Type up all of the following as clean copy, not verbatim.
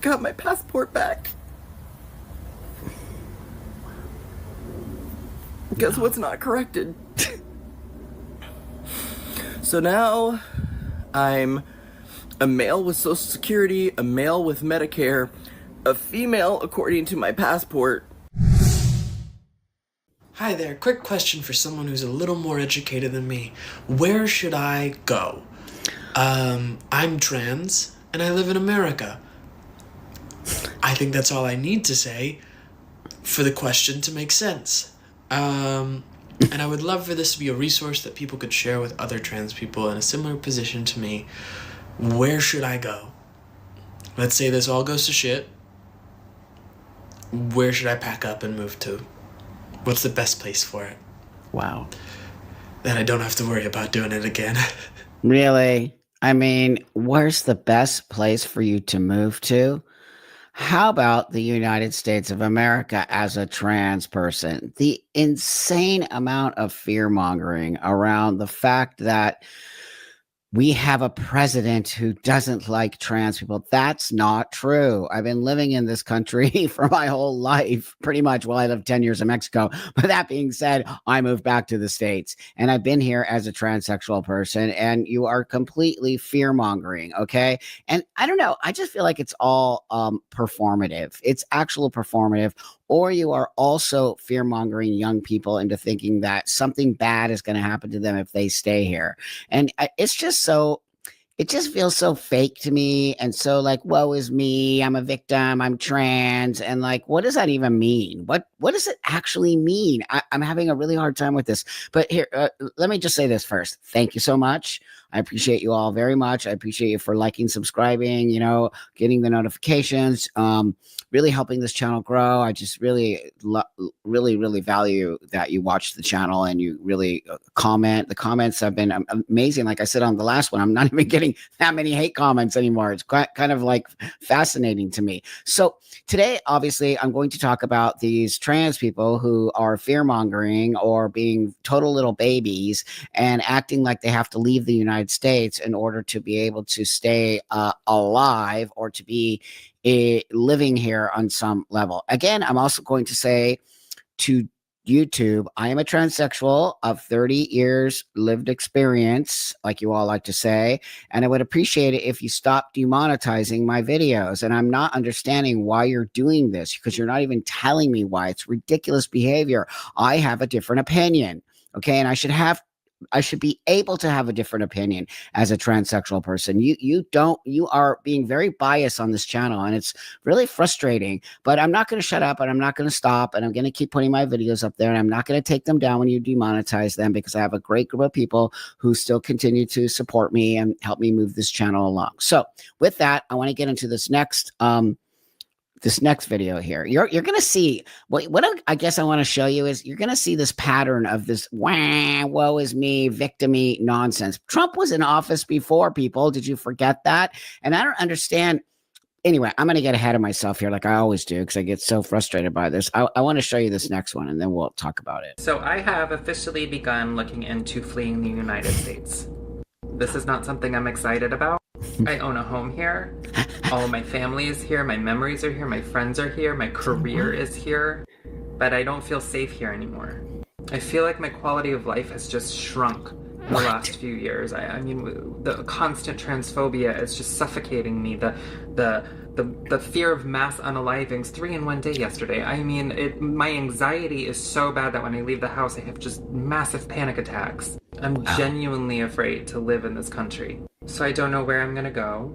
got my passport back. Guess what's not corrected? So now I'm a male with Social Security, a male with Medicare, a female according to my passport. Hi there, quick question for someone who's a little more educated than me. Where should I go? I'm trans, and I live in America. I think that's all I need to say for the question to make sense. And I would love for this to be a resource that people could share with other trans people in a similar position to me. Where should I go? Let's say this all goes to shit. Where should I pack up and move to? What's the best place for it? Wow. Then I don't have to worry about doing it again. Really? I mean, where's the best place for you to move to? How about the United States of America as a trans person? The insane amount of fear mongering around the fact that we have a president who doesn't like trans people. That's not true. I've been living in this country for my whole life, pretty much. Well, I lived 10 years in Mexico. But that being said, I moved back to the States and I've been here as a transsexual person, and you are completely fear mongering. Okay. And I don't know. I just feel like it's all performative. It's actual performative. Or you are also fear mongering young people into thinking that something bad is going to happen to them if they stay here. And it's just so, it just feels so fake to me. And so like, woe is me, I'm a victim, I'm trans. And like, what does that even mean? What does it actually mean? I'm having a really hard time with this. But here, let me just say this first. Thank you so much. I appreciate you all very much. I appreciate you for liking, subscribing, getting the notifications, really helping this channel grow. I just really, really value that you watch the channel and you really comment. The comments have been amazing. Like I said on the last one, I'm not even getting that many hate comments anymore. It's kind of like fascinating to me. So today, obviously, I'm going to talk about these trans people who are fear mongering or being total little babies and acting like they have to leave the United States in order to be able to stay alive or to be living here on some level. Again, I'm also going to say to YouTube, I am a transsexual of 30 years lived experience, like you all like to say, and I would appreciate it if you stop demonetizing my videos. And I'm not understanding why you're doing this because you're not even telling me why. It's ridiculous behavior. I have a different opinion, okay? And I should be able to have a different opinion as a transsexual person. You don't. You are being very biased on this channel, and it's really frustrating. But I'm not going to shut up, and I'm not going to stop, and I'm going to keep putting my videos up there, and I'm not going to take them down when you demonetize them because I have a great group of people who still continue to support me and help me move this channel along. So with that, I want to get into this next video here. You're going to see what I guess I want to show you is you're going to see this pattern of this woe is me, victim-y nonsense. Trump was in office before, people. Did you forget that? And I don't understand. Anyway, I'm going to get ahead of myself here like I always do because I get so frustrated by this. I want to show you this next one and then we'll talk about it. So I have officially begun looking into fleeing the United States. This is not something I'm excited about. I own a home here. All of my family is here. My memories are here. My friends are here. My career is here. But I don't feel safe here anymore. I feel like my quality of life has just shrunk in the last few years. I mean, the constant transphobia is just suffocating me. The fear of mass unalivings 3 in one day yesterday. I mean, my anxiety is so bad that when I leave the house, I have just massive panic attacks. I'm genuinely afraid to live in this country. So I don't know where I'm gonna go,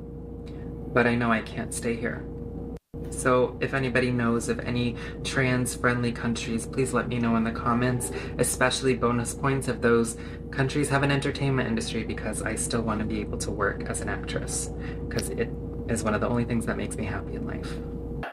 but I know I can't stay here. So if anybody knows of any trans-friendly countries, please let me know in the comments, especially bonus points if those countries have an entertainment industry, because I still want to be able to work as an actress, because it is one of the only things that makes me happy in life.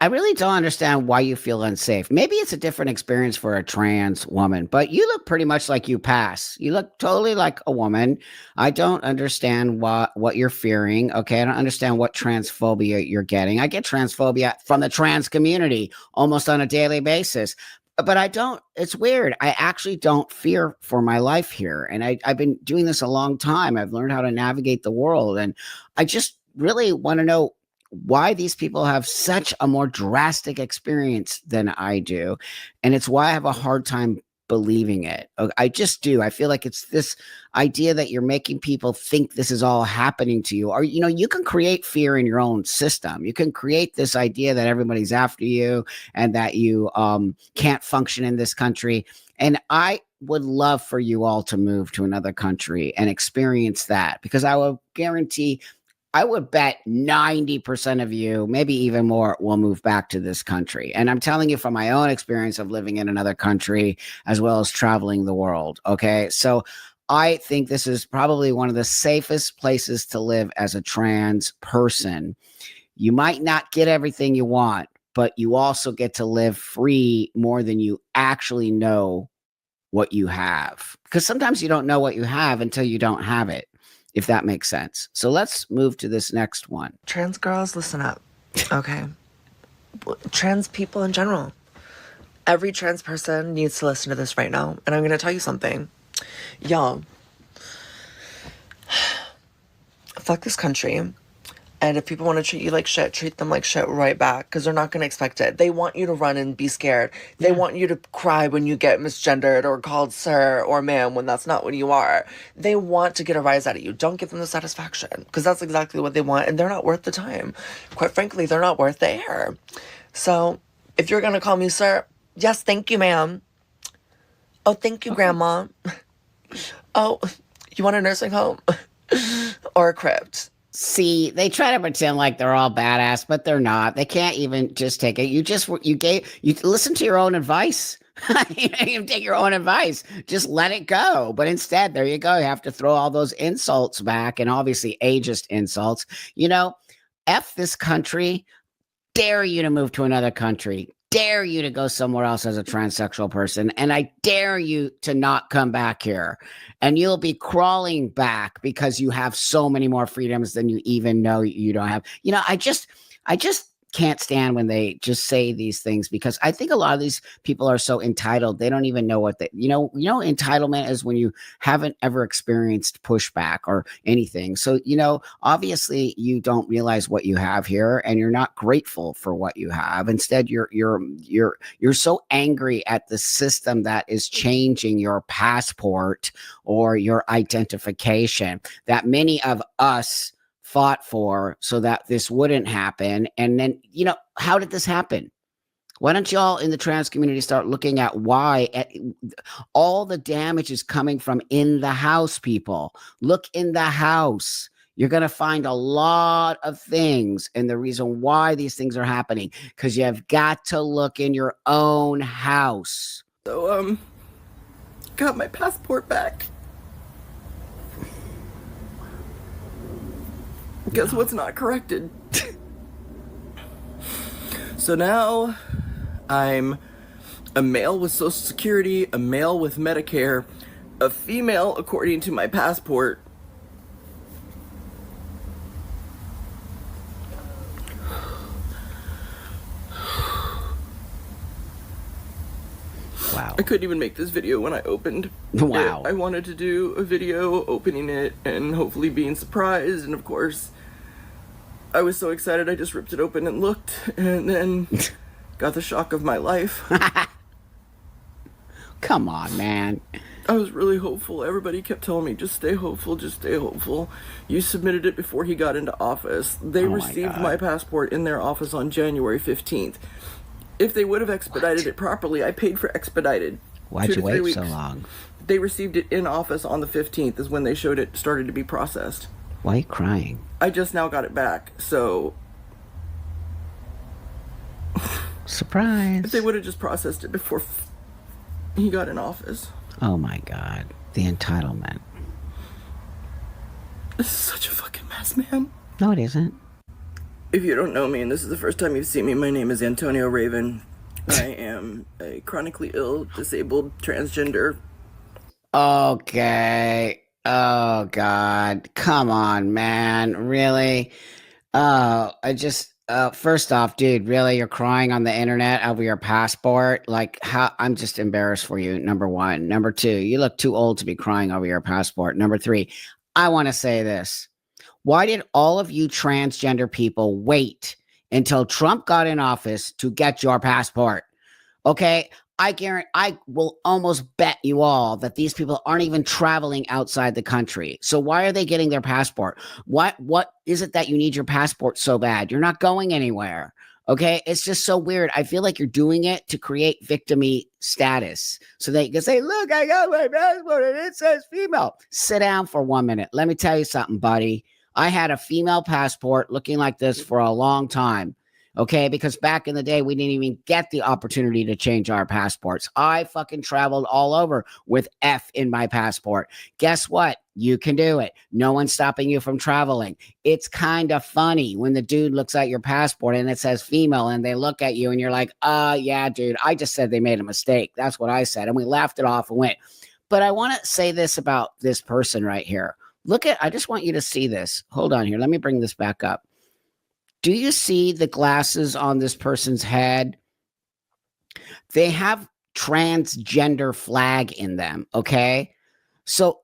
I really don't understand why you feel unsafe. Maybe it's a different experience for a trans woman, but you look pretty much like you pass. You look totally like a woman. I don't understand what you're fearing. Okay. I don't understand what transphobia you're getting. I get transphobia from the trans community almost on a daily basis. But I don't, it's weird. I actually don't fear for my life here. And I've been doing this a long time. I've learned how to navigate the world. And I just really want to know, why these people have such a more drastic experience than I do. And it's why I have a hard time believing it. I just do. I feel like it's this idea that you're making people think this is all happening to you. Or, you can create fear in your own system. You can create this idea that everybody's after you and that you can't function in this country. And I would love for you all to move to another country and experience that, because I will guarantee, I would bet 90% of you, maybe even more, will move back to this country. And I'm telling you from my own experience of living in another country as well as traveling the world. Okay. So I think this is probably one of the safest places to live as a trans person. You might not get everything you want, but you also get to live free more than you actually know what you have. Because sometimes you don't know what you have until you don't have it, if that makes sense. So let's move to this next one. Trans girls, listen up, okay? Trans people in general. Every trans person needs to listen to this right now. And I'm going to tell you something. Y'all, fuck this country. And if people want to treat you like shit, treat them like shit right back, because they're not going to expect it. They want you to run and be scared. They want you to cry when you get misgendered or called sir or ma'am when that's not what you are. They want to get a rise out of you. Don't give them the satisfaction, because that's exactly what they want, and they're not worth the time. Quite frankly, they're not worth the air. So if you're going to call me sir, yes, thank you, ma'am. Oh, thank you, grandma. Oh, you want a nursing home or a crypt? See, they try to pretend like they're all badass, but they're not. They can't even just take it. You listen to your own advice. You take your own advice. Just let it go. But instead, there you go. You have to throw all those insults back, and obviously ageist insults. F this country. Dare you to move to another country. Dare you to go somewhere else as a transsexual person. And I dare you to not come back here. And you'll be crawling back because you have so many more freedoms than you even know you don't have. I just can't stand when they just say these things, because I think a lot of these people are so entitled. They don't even know what entitlement is when you haven't ever experienced pushback or anything. So, obviously you don't realize what you have here, and you're not grateful for what you have. Instead, you're so angry at the system that is changing your passport or your identification that many of us fought for so that this wouldn't happen. And then, how did this happen? Why don't y'all in the trans community start looking at why all the damage is coming from in the house, people? Look in the house. You're going to find a lot of things, and the reason why these things are happening, because you've got to look in your own house. So, got my passport back. Guess what's not corrected? So now I'm a male with Social Security, a male with Medicare, a female according to my passport. Wow. I couldn't even make this video when I opened. Wow. I wanted to do a video opening it and hopefully being surprised, and of course I was so excited I just ripped it open and looked, and then got the shock of my life. Come on, man. I was really hopeful. Everybody kept telling me, just stay hopeful, just stay hopeful. You submitted it before he got into office. They received my passport in their office on January 15th. If they would have expedited it properly, I paid for expedited. Why'd you wait so long? They received it in office on the 15th is when they showed it started to be processed. Why are you crying? I just now got it back, so... Surprise. If they would have just processed it before he got in office. Oh my God. The entitlement. This is such a fucking mess, man. No, it isn't. If you don't know me and this is the first time you've seen me, my name is Antonio Raven. I am a chronically ill, disabled, transgender. Okay. Oh God. Come on, man. Really? First off, dude, really, you're crying on the internet over your passport? Like, how? I'm just embarrassed for you, number one. Number two, you look too old to be crying over your passport. Number three, I want to say this. Why did all of you transgender people wait until Trump got in office to get your passport? Okay. I guarantee, I will almost bet you all that these people aren't even traveling outside the country. So why are they getting their passport? What is it that you need your passport so bad? You're not going anywhere. Okay. It's just so weird. I feel like you're doing it to create victim-y status so that you can say, look, I got my passport and it says female. Sit down for 1 minute. Let me tell you something, buddy. I had a female passport looking like this for a long time. Okay, because back in the day, we didn't even get the opportunity to change our passports. I fucking traveled all over with F in my passport. Guess what? You can do it. No one's stopping you from traveling. It's kind of funny when the dude looks at your passport and it says female and they look at you and you're like, yeah, dude, I just said they made a mistake. That's what I said. And we laughed it off and went. But I want to say this about this person right here. I just want you to see this. Hold on here. Let me bring this back up. Do you see the glasses on this person's head? They have transgender flag in them, okay? So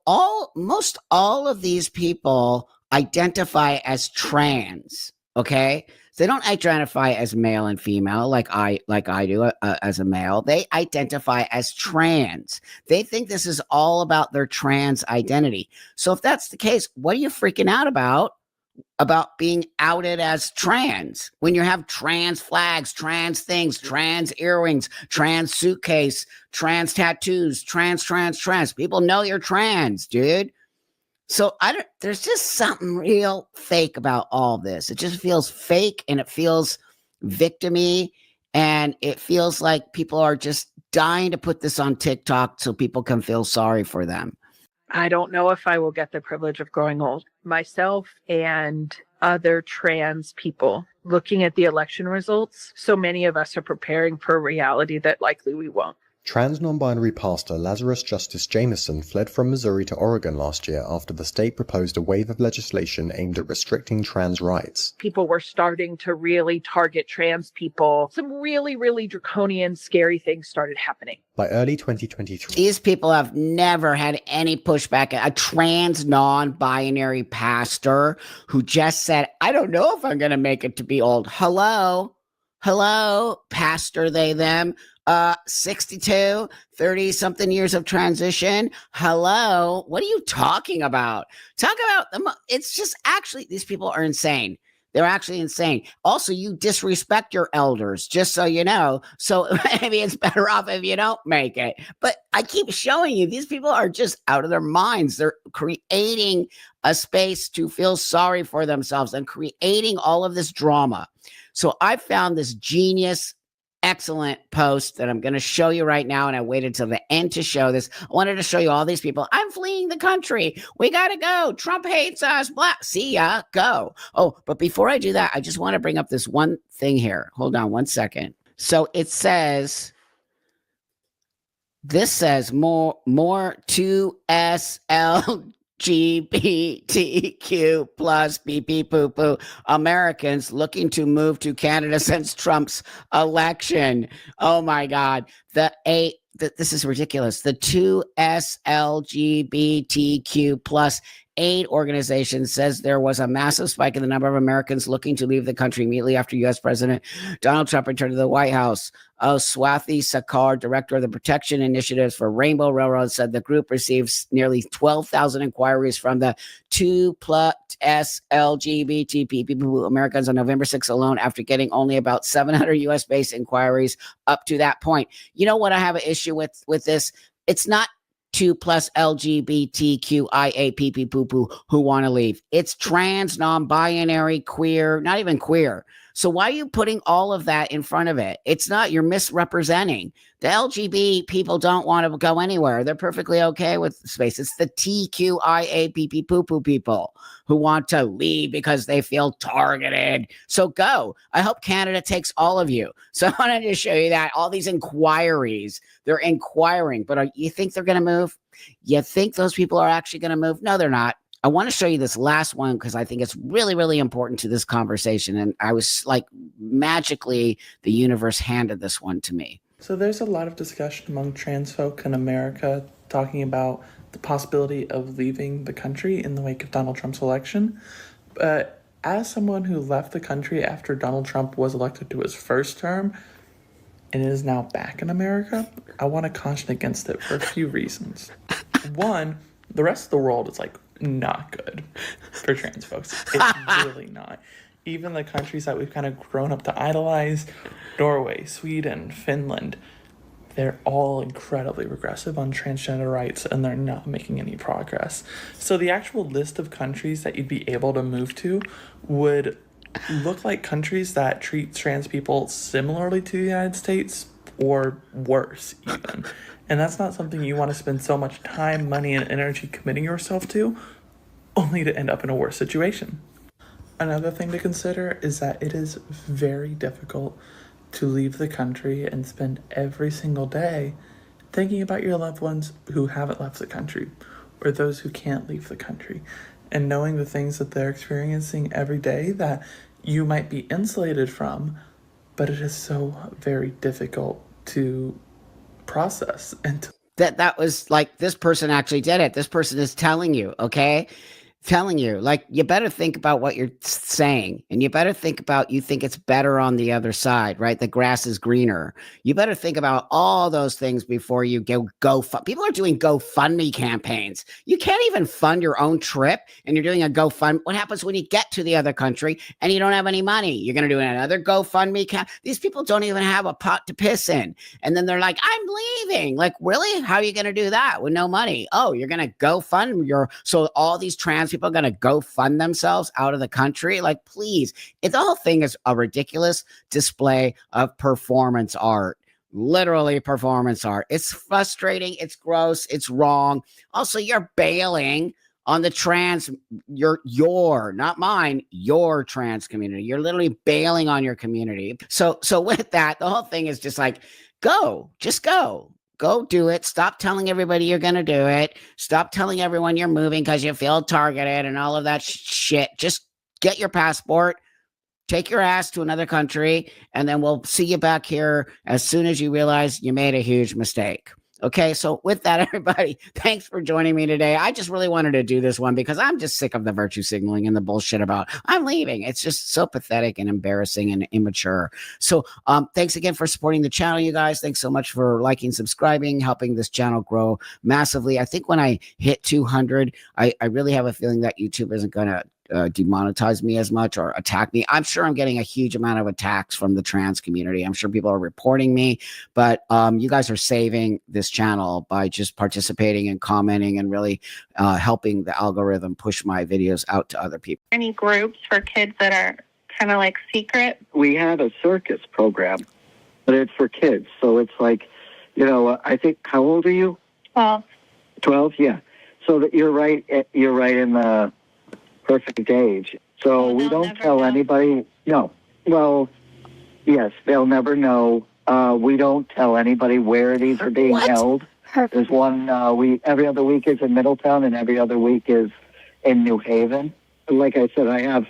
most all of these people identify as trans, okay? They don't identify as male and female like I do as a male. They identify as trans. They think this is all about their trans identity. So if that's the case, what are you freaking out about being outed as trans when you have trans flags, trans things, trans earrings, trans suitcase, trans tattoos, trans? People know you're trans, dude. So there's just something real fake about all this. It just feels fake and it feels victim-y and it feels like people are just dying to put this on TikTok so people can feel sorry for them. I don't know if I will get the privilege of growing old. Myself and other trans people looking at the election results, so many of us are preparing for a reality that likely we won't. Trans non-binary pastor Lazarus Justice Jameson fled from Missouri to Oregon last year after the state proposed a wave of legislation aimed at restricting trans rights. People were starting to really target trans people. Some really, really draconian, scary things started happening. By early 2023, these people have never had any pushback. A trans non-binary pastor who just said, I don't know if I'm going to make it to be old. Hello, pastor, they, them. 62, 30 something years of transition. Hello. What are you talking about? Talk about them. It's just actually, these people are insane. They're actually insane. Also, you disrespect your elders, just so you know. So maybe it's better off if you don't make it. But I keep showing you, these people are just out of their minds. They're creating a space to feel sorry for themselves and creating all of this drama. So I found this genius, excellent post that I'm going to show you right now. And I waited till the end to show this. I wanted to show you all these people. I'm fleeing the country. We got to go. Trump hates us. Blah. See ya. Go. Oh, but before I do that, I just want to bring up this one thing here. Hold on 1 second. So it says, this says more 2SL LGBTQ plus pee poo poo Americans looking to move to Canada since Trump's election. Oh my God. This is ridiculous. The 2S LGBTQ plus aid organization says there was a massive spike in the number of Americans looking to leave the country immediately after U.S. President Donald Trump returned to the White House. Swathi Sakar, director of the Protection Initiatives for Rainbow Railroad, said the group receives nearly 12,000 inquiries from the 2+ LGBT people Americans on November 6th alone, after getting only about 700 U.S.-based inquiries up to that point. You know what I have an issue with this? It's not 2+ LGBTQIA poo who want to leave. It's trans, non-binary, queer, not even queer. So why are you putting all of that in front of it? It's not, you're misrepresenting. The LGBT people don't want to go anywhere. They're perfectly okay with space. It's the TQIA poo people who want to leave because they feel targeted. So go. I hope Canada takes all of you. So I wanted to show you that. All these inquiries, they're inquiring, but you think they're going to move? You think those people are actually going to move? No, they're not. I want to show you this last one because I think it's really, really important to this conversation. And I was like, magically, the universe handed this one to me. So there's a lot of discussion among trans folk in America talking about the possibility of leaving the country in the wake of Donald Trump's election. But as someone who left the country after Donald Trump was elected to his first term and is now back in America, I want to caution against it for a few reasons. One, the rest of the world is like not good for trans folks. It's really not. Even the countries that we've kind of grown up to idolize, Norway, Sweden, Finland, they're all incredibly regressive on transgender rights and they're not making any progress. So the actual list of countries that you'd be able to move to would look like countries that treat trans people similarly to the United States or worse even. And that's not something you want to spend so much time, money, and energy committing yourself to, only to end up in a worse situation. Another thing to consider is that it is very difficult to leave the country and spend every single day thinking about your loved ones who haven't left the country or those who can't leave the country, and knowing the things that they're experiencing every day that you might be insulated from, but it is so very difficult to process and to That was like, this person actually did it. This person is telling you, okay? Telling you, like, you better think about what you're saying, and you better think about, you think it's better on the other side, right? The grass is greener. You better think about all those things before you go. People are doing GoFundMe campaigns. You can't even fund your own trip, and you're doing a GoFund. What happens when you get to the other country and you don't have any money? You're going to do another GoFundMe These people don't even have a pot to piss in, and then they're like, "I'm leaving." Like, really? How are you going to do that with no money? Oh, you're going to go fund so all these trans people are going to go fund themselves out of the country? Like, please. The whole thing is a ridiculous display of performance art. Literally performance art. It's frustrating. It's gross. It's wrong. Also, you're bailing on the trans, your, not mine, your trans community. You're literally bailing on your community. So with that, the whole thing is just like, just go. Go do it. Stop telling everybody you're going to do it. Stop telling everyone you're moving because you feel targeted and all of that shit. Just get your passport, take your ass to another country, and then we'll see you back here as soon as you realize you made a huge mistake. Okay, so with that, everybody, thanks for joining me today. I just really wanted to do this one because I'm just sick of the virtue signaling and the bullshit about I'm leaving. It's just so pathetic and embarrassing and immature. So thanks again for supporting the channel, you guys. Thanks so much for liking, subscribing, helping this channel grow massively. I think when I hit 200, I really have a feeling that YouTube isn't going to demonetize me as much or attack me. I'm sure I'm getting a huge amount of attacks from the trans community. I'm sure people are reporting me, but you guys are saving this channel by just participating and commenting and really helping the algorithm push my videos out to other people. Any groups for kids that are kind of like secret? We have a circus program, but it's for kids. So it's like, I think, how old are you? 12. 12, yeah. So that you're right in the perfect age. So we don't tell anybody. No. Well, yes, they'll never know. We don't tell anybody where these are being held. Perfect. There's one, every other week is in Middletown and every other week is in New Haven. Like I said, I have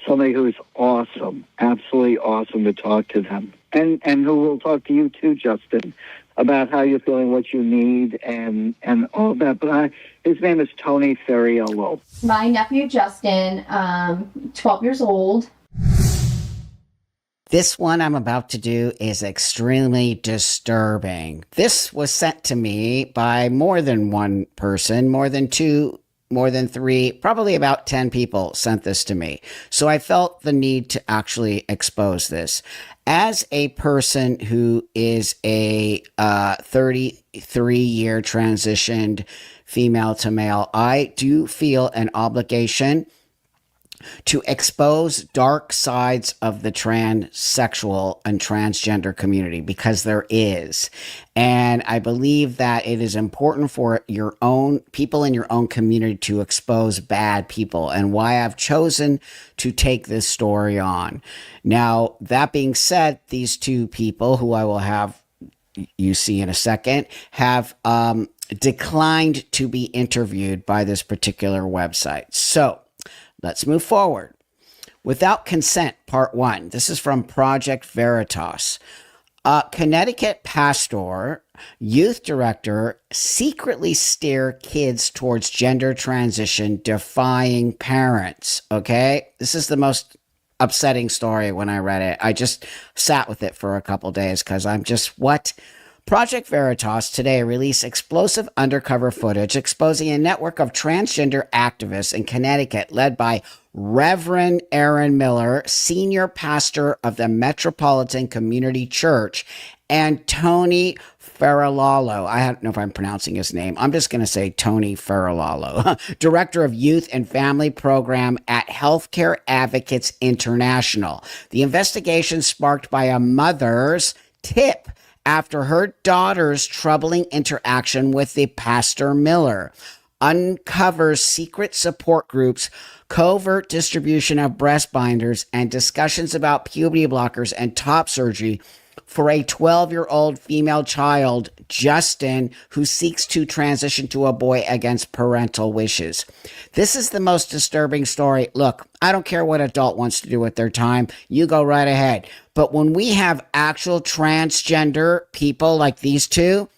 somebody who's awesome, absolutely awesome to talk to them. And who will talk to you too, Justin, about how you're feeling, what you need, and all that. But his name is Tony Ferriello. My nephew, Justin, 12 years old. This one I'm about to do is extremely disturbing. This was sent to me by more than one person, more than two, more than three, probably about 10 people sent this to me. So I felt the need to actually expose this. As a person who is a 33-year transitioned female to male, I do feel an obligation to expose dark sides of the transsexual and transgender community, because there is. And I believe that it is important for your own people in your own community to expose bad people, and why I've chosen to take this story on. Now, that being said, these two people who I will have you see in a second have declined to be interviewed by this particular website. So let's move forward. Without consent, part 1. This is from Project Veritas. Connecticut pastor, youth director secretly steer kids towards gender transition, defying parents. Okay. This is the most upsetting story when I read it. I just sat with it for a couple days because I'm just, what? Project Veritas today released explosive undercover footage exposing a network of transgender activists in Connecticut led by Reverend Aaron Miller, senior pastor of the Metropolitan Community Church, and Tony Farilalo. I don't know if I'm pronouncing his name. I'm just going to say Tony Farilalo, director of youth and family program at Healthcare Advocates International. The investigation sparked by a mother's tip after her daughter's troubling interaction with the Pastor Miller uncovers secret support groups, covert distribution of breast binders, and discussions about puberty blockers and top surgery for a 12-year-old female child, Justin, who seeks to transition to a boy against parental wishes. This is the most disturbing story. Look, I don't care what adult wants to do with their time. You go right ahead. But when we have actual transgender people like these two,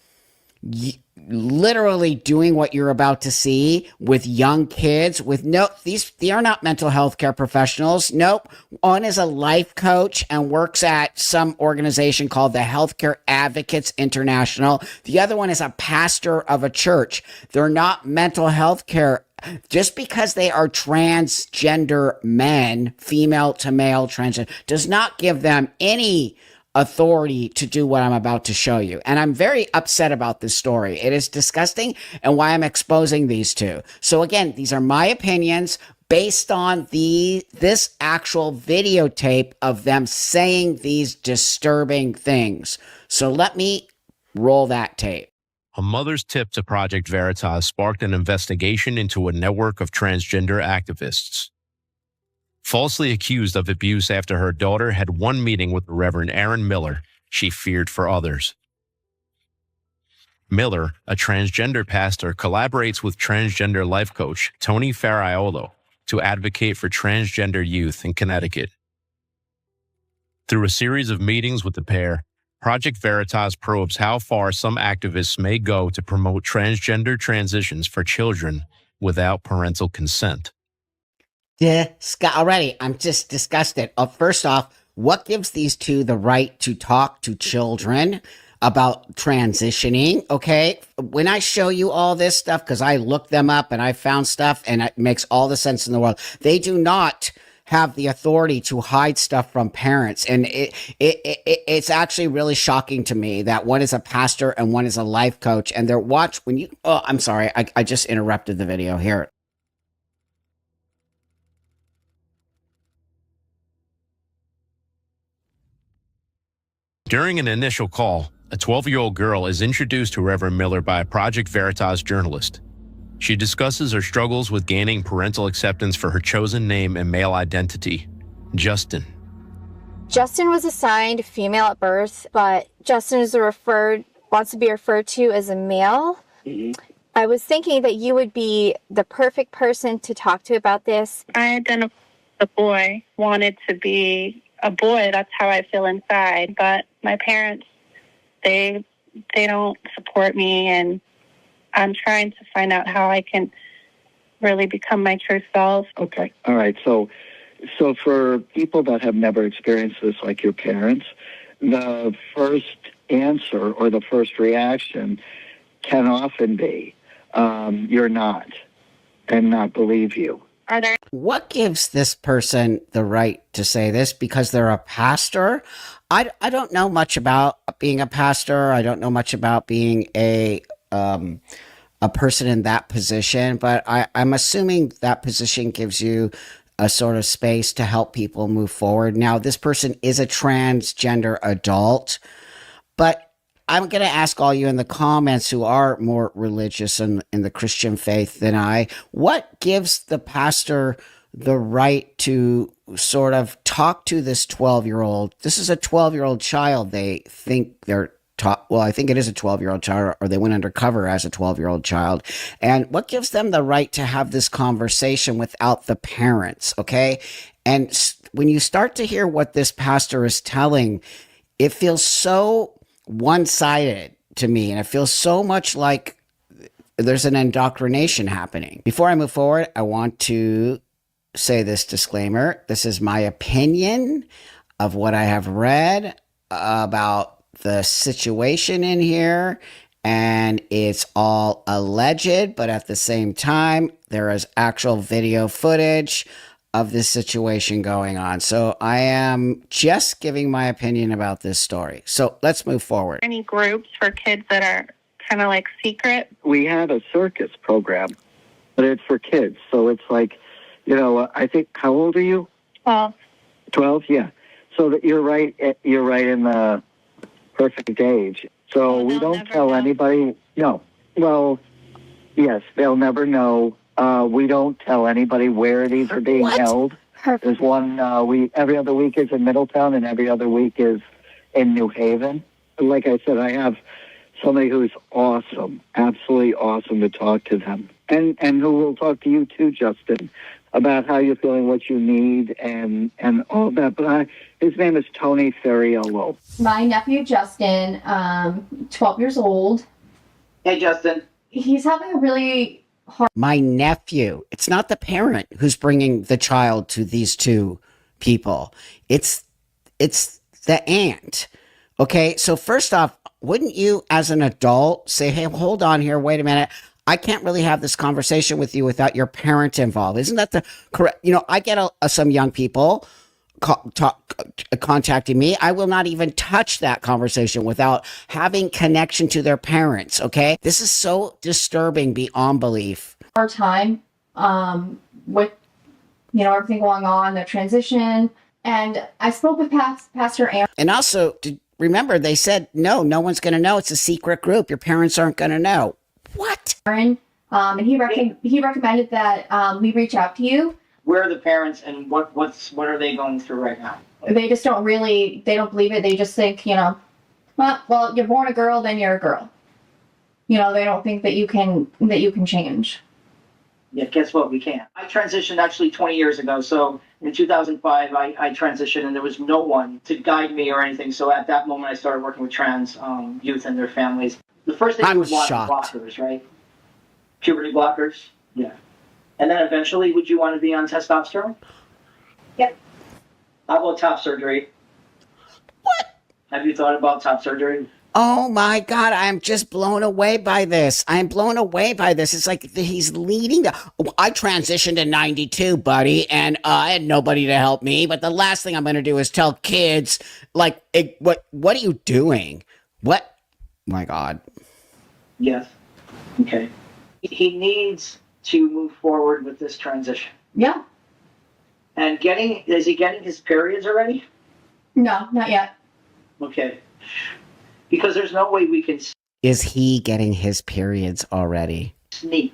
literally doing what you're about to see with young kids with they are not mental health care professionals. Nope. One is a life coach and works at some organization called the Healthcare Advocates International. The other one is a pastor of a church. They're not mental health care. Just because they are transgender men, female to male transgender, does not give them any authority to do what I'm about to show you. And I'm very upset about this story. It is disgusting and why I'm exposing these two. So again, these are my opinions based on this actual videotape of them saying these disturbing things. So let me roll that tape. A mother's tip to Project Veritas sparked an investigation into a network of transgender activists. Falsely accused of abuse after her daughter had one meeting with the Reverend Aaron Miller, she feared for others. Miller, a transgender pastor, collaborates with transgender life coach Tony Farilalo to advocate for transgender youth in Connecticut. Through a series of meetings with the pair, Project Veritas probes how far some activists may go to promote transgender transitions for children without parental consent. Already, I'm just disgusted. First off, what gives these two the right to talk to children about transitioning? Okay, when I show you all this stuff, because I looked them up and I found stuff and it makes all the sense in the world, they do not have the authority to hide stuff from parents. And it's actually really shocking to me that one is a pastor and one is a life coach. And I'm sorry, I just interrupted the video here. During an initial call, a 12-year-old girl is introduced to Reverend Miller by a Project Veritas journalist. She discusses her struggles with gaining parental acceptance for her chosen name and male identity, Justin. Justin was assigned female at birth, but Justin wants to be referred to as a male. Mm-hmm. I was thinking that you would be the perfect person to talk to about this. I identify as a boy, wanted to be a boy. That's how I feel inside. But my parents, they don't support me, and I'm trying to find out how I can really become my true self. Okay. All right. So for people that have never experienced this like your parents, the first answer or the first reaction can often be, you're not, and not believe you. What gives this person the right to say this? Because they're a pastor? I don't know much about being a pastor. I don't know much about being a person in that position, but I'm assuming that position gives you a sort of space to help people move forward. Now, this person is a transgender adult, but I'm going to ask all you in the comments who are more religious in the Christian faith than I, what gives the pastor the right to sort of talk to this 12-year-old? This is a 12-year-old child. They think they're well, I think it is a 12-year-old child, or they went undercover as a 12-year-old child. And what gives them the right to have this conversation without the parents, okay? And when you start to hear what this pastor is telling, it feels so one-sided to me, and it feels so much like there's an indoctrination happening. Before I move forward, I want to say this disclaimer. This is my opinion of what I have read about the situation in here, and it's all alleged, but at the same time, there is actual video footage of this situation going on. So I am just giving my opinion about this story. So let's move forward. Any groups for kids that are kind of like secret? We have a circus program, but it's for kids. So it's like, I think, how old are you? 12. 12, yeah. So that you're right in the perfect age. So we don't tell anybody. No. Well, yes, they'll never know. We don't tell anybody where these are being held. Perfect. There's one every other week is in Middletown, and every other week is in New Haven. Like I said, I have somebody who's awesome, absolutely awesome to talk to them, and who will talk to you too, Justin, about how you're feeling, what you need, and all that. But his name is Tony Ferriello. My nephew Justin, 12 years old. Hey, Justin. He's having a really My nephew. It's not the parent who's bringing the child to these two people. It's the aunt. Okay, so first off, wouldn't you as an adult say, hey, hold on here, wait a minute. I can't really have this conversation with you without your parent involved. Isn't that the correct? I get some young people contacting me. I will not even touch that conversation without having connection to their parents. Okay, this is so disturbing beyond belief. hard time with everything going on, the transition. And I spoke with Pastor Aaron. And also, remember, they said, no one's going to know. It's a secret group. Your parents aren't going to know. What? And he recommended that we reach out to you. Where are the parents, and what are they going through right now? They just don't believe it. They just think, well, you're born a girl, then you're a girl. They don't think that you can change. Yeah, guess what? We can't. I transitioned actually 20 years ago. So in 2005, I transitioned, and there was no one to guide me or anything. So at that moment, I started working with trans youth and their families. The first thing you would want blockers, right? Puberty blockers. Yeah. And then eventually, would you want to be on testosterone? Yep. How about top surgery? What? Have you thought about top surgery? Oh my God, I'm just blown away by this. I'm blown away by this. It's like he's leading I transitioned in 92, buddy, and I had nobody to help me. But the last thing I'm going to do is tell kids, what are you doing? What? My God. Yes. Okay. He needs to move forward with this transition. Yeah. And is he getting his periods already? No, not yet. Okay. Because there's no way we can Is he getting his periods already? sneak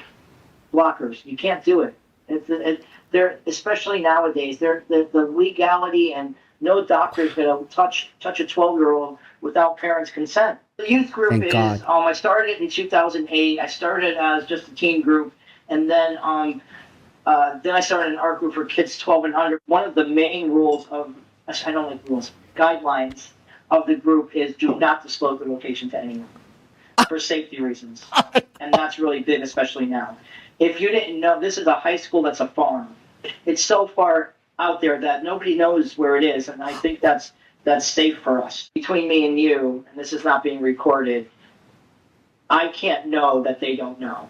blockers. You can't do it. They're especially nowadays. The legality, and no doctor's going to touch a 12-year-old without parents' consent. The youth group Thank God. I started in 2008. I started as just a teen group, and then I started an art group for kids 12 and under. One of the main rules I don't like rules, guidelines of the group is do not disclose the location to anyone for safety reasons. And that's really big, especially now. If you didn't know, this is a high school that's a farm. It's so far out there that nobody knows where it is, and I think that's safe for us. Between me and you, and this is not being recorded, I can't know that they don't know.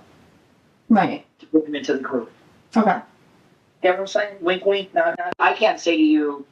Right. To put them into the group. Okay. You know what I'm saying? Wink, wink, nod, nod. I can't say to you,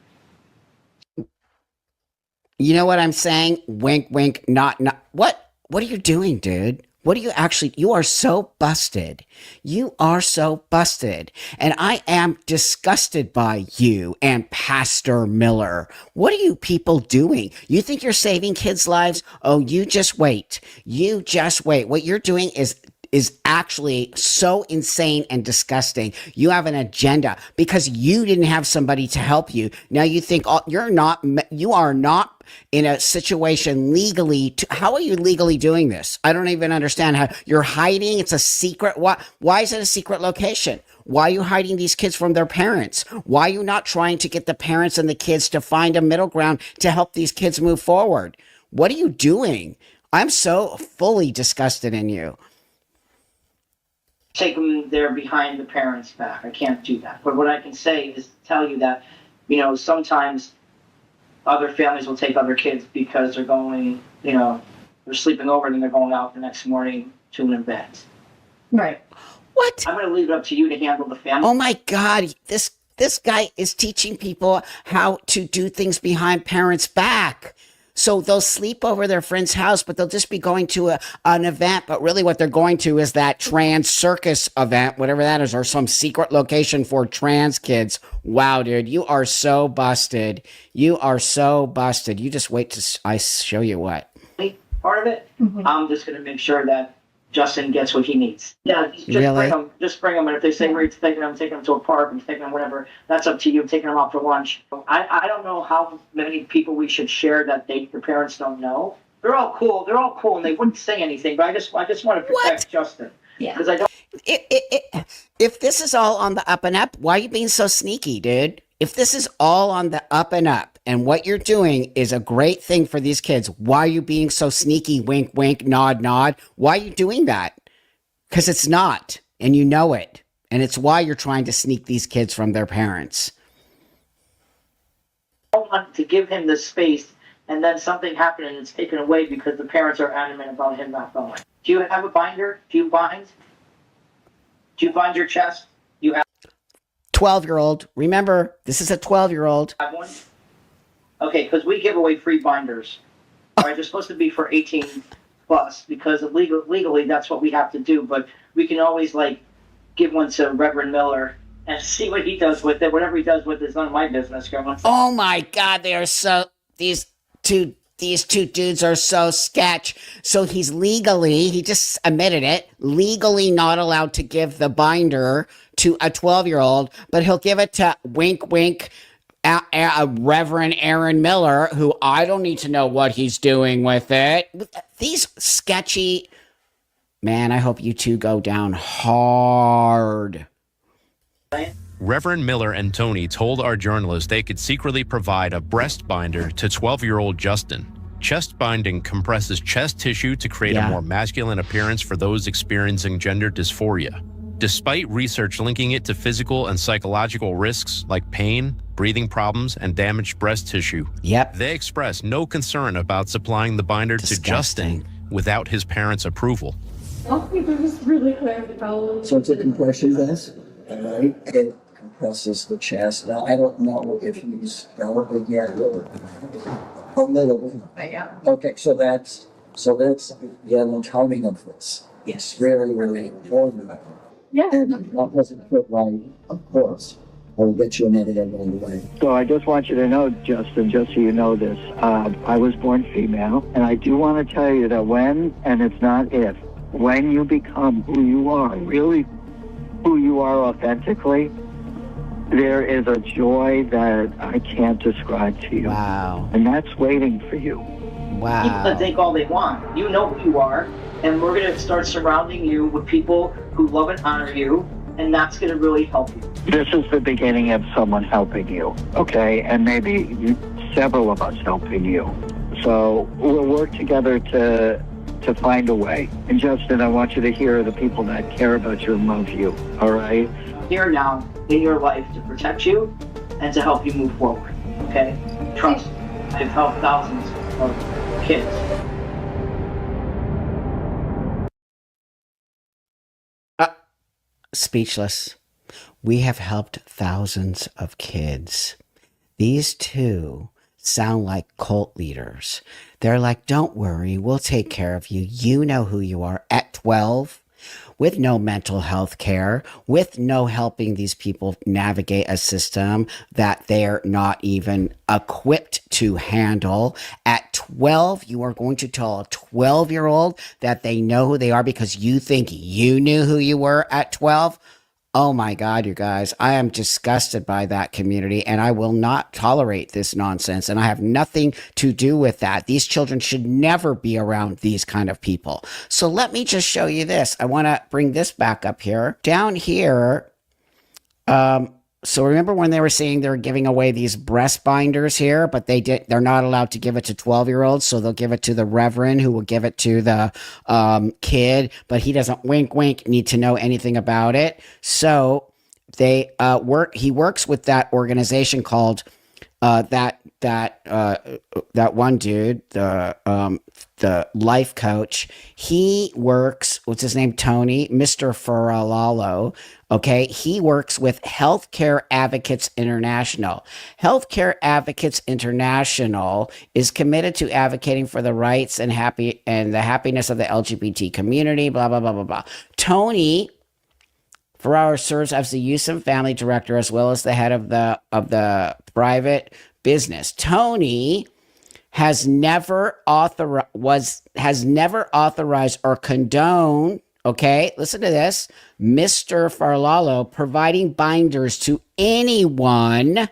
You know what I'm saying? Wink, wink, not. What are you doing, dude? You are so busted. You are so busted. And I am disgusted by you and Pastor Miller. What are you people doing? You think you're saving kids' lives? Oh, you just wait. You just wait. What you're doing is is actually so insane and disgusting. You have an agenda because you didn't have somebody to help you. Now you think you are not in a situation legally. How are you legally doing this? I don't even understand how you're hiding. It's a secret. Why is it a secret location? Why are you hiding these kids from their parents? Why are you not trying to get the parents and the kids to find a middle ground to help these kids move forward? What are you doing? I'm so fully disgusted in you. Take them there behind the parents' back. I can't do that. But what I can say is tell you that, sometimes other families will take other kids because they're going, they're sleeping over and then they're going out the next morning to an event. Right. What? I'm going to leave it up to you to handle the family. Oh my God. This guy is teaching people how to do things behind parents' back. So they'll sleep over their friend's house, but they'll just be going to an event. But really what they're going to is that trans circus event, whatever that is, or some secret location for trans kids. Wow, dude, you are so busted. You are so busted. You just wait till I show you what. Part of it, I'm just going to make sure that Justin gets what he needs. Yeah, Really? Bring him. And if they say we're taking him to a park and taking him whatever, that's up to you. Taking him out for lunch. I don't know how many people we should share that the parents don't know. They're all cool. And they wouldn't say anything. But I just want to protect Justin. Yeah. Because I don't. If this is all on the up and up, why are you being so sneaky, dude? If this is all on the up and up and what you're doing is a great thing for these kids, why are you being so sneaky? Wink, wink, nod, nod. Why are you doing that? Because it's not, and you know it. And it's why you're trying to sneak these kids from their parents. I don't want to give him the space and then something happened and it's taken away because the parents are adamant about him not going. Do you have a binder? Do you bind your chest? 12-year-old. Remember, this is a 12-year-old. Have one? Okay, because we give away free binders. All right, they're supposed to be for 18 plus because legally that's what we have to do. But we can always give one to Reverend Miller and see what he does with it. Whatever he does with it is none of my business. Oh my God, they are so these two dudes are so sketch. So he's he just admitted it, legally not allowed to give the binder to a 12-year-old, but he'll give it to wink, wink, Reverend Aaron Miller, who I don't need to know what he's doing with it. These sketchy, man, I hope you two go down hard. Reverend Miller and Tony told our journalist they could secretly provide a breast binder to 12-year-old Justin. Chest binding compresses chest tissue to create a more masculine appearance for those experiencing gender dysphoria. Despite research linking it to physical and psychological risks like pain, breathing problems, and damaged breast tissue, they express no concern about supplying the binder to Justin without his parents' approval. Oh, it was really hard. So it's a compression vest, right? It compresses the chest. Now, I don't know if he's delicate yet or a little. Yeah. Okay, so that's the timing of this. Yes. Really, really important. Yeah. And that wasn't put right, of course. I will get you an edit along the way. So I just want you to know, Justin, just so you know this, I was born female, and I do want to tell you that and it's not if, when you become who you are, really who you are authentically, there is a joy that I can't describe to you. Wow. And that's waiting for you. Wow. People can think all they want. You know who you are, and we're going to start surrounding you with people who love and honor you, and that's going to really help you. This is the beginning of someone helping you, okay? And maybe several of us helping you. So we'll work together to find a way. And Justin, I want you to hear the people that care about you and love you, all right? Here now in your life to protect you and to help you move forward, okay? Trust. I've helped thousands of kids. Speechless. We have helped thousands of kids. These two sound like cult leaders. They're like, don't worry, we'll take care of you. You know who you are at 12, with no mental health care, with no helping these people navigate a system that they're not even equipped to handle. At 12, you are going to tell a 12-year-old that they know who they are because you think you knew who you were at 12. Oh my God, you guys, I am disgusted by that community and I will not tolerate this nonsense. And I have nothing to do with that. These children should never be around these kind of people. So let me just show you this. I want to bring this back up here. Down here, so remember when they were saying they're giving away these breast binders here, but they're not allowed to give it to 12-year-olds, so they'll give it to the reverend who will give it to the kid, but he doesn't wink need to know anything about it. So he works with that organization called that one dude, the life coach. He works, what's his name? Tony, Mr. Faralalo. Okay. He works with Healthcare Advocates International. Healthcare Advocates International is committed to advocating for the rights and the happiness of the LGBT community, blah, blah, blah, blah, blah. Tony Ferraro serves as the youth and family director as well as the head of the private business. Tony has never authorized or condoned, okay, listen to this, Mr. Farlalo providing binders to anyone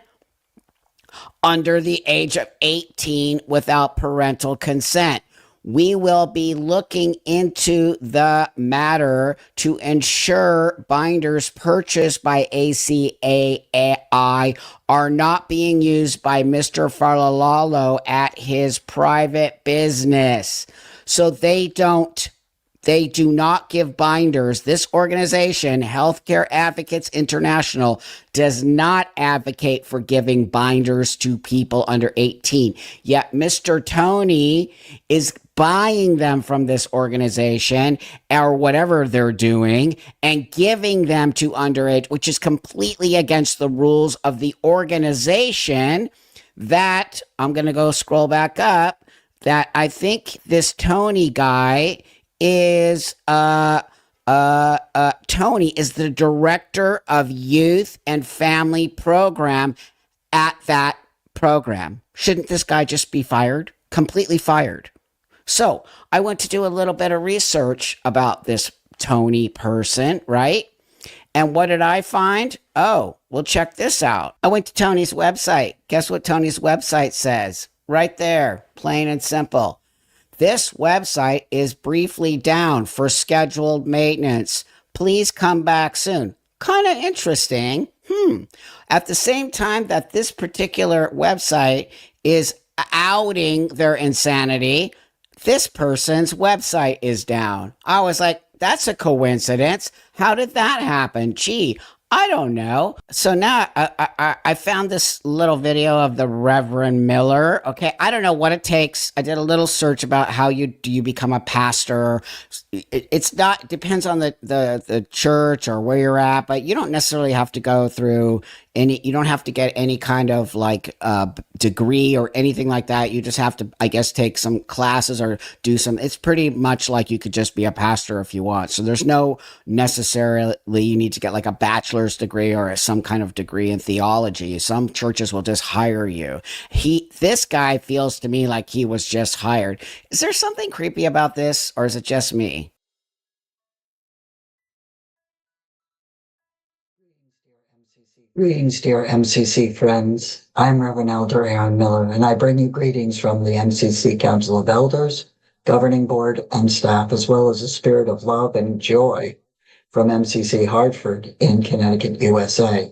under the age of 18 without parental consent. We will be looking into the matter to ensure binders purchased by ACAI are not being used by Mr. Farlalalo at his private business. So they do not give binders. This organization, Healthcare Advocates International, does not advocate for giving binders to people under 18. Yet Mr. Tony is buying them from this organization or whatever they're doing and giving them to underage, which is completely against the rules of the organization that, I'm going to go scroll back up, that I think this Tony guy is Tony is the director of youth and family program at that program. Shouldn't this guy just be fired? Completely fired. So I went to do a little bit of research about this Tony person, right? And what did I find? Oh, well, check this out. I went to Tony's website. Guess what Tony's website says? Right there, plain and simple. This website is briefly down for scheduled maintenance. Please come back soon. Kind of interesting. At the same time that this particular website is outing their insanity, this person's website is down. I was like, that's a coincidence. How did that happen? Gee, I don't know. So now I found this little video of the Reverend Miller. Okay, I don't know what it takes. I did a little search about how you become a pastor. It's not, depends on the church or where you're at, but you don't necessarily have to go through you don't have to get any kind of like degree or anything like that. You just have to, I guess, take some classes or do some, it's pretty much like you could just be a pastor if you want. So there's no necessarily, you need to get like a bachelor's degree or some kind of degree in theology. Some churches will just hire you. This guy feels to me like he was just hired. Is there something creepy about this, or is it just me? Greetings, dear MCC friends. I'm Reverend Elder Aaron Miller, and I bring you greetings from the MCC Council of Elders, Governing Board, and staff, as well as a spirit of love and joy from MCC Hartford in Connecticut, USA.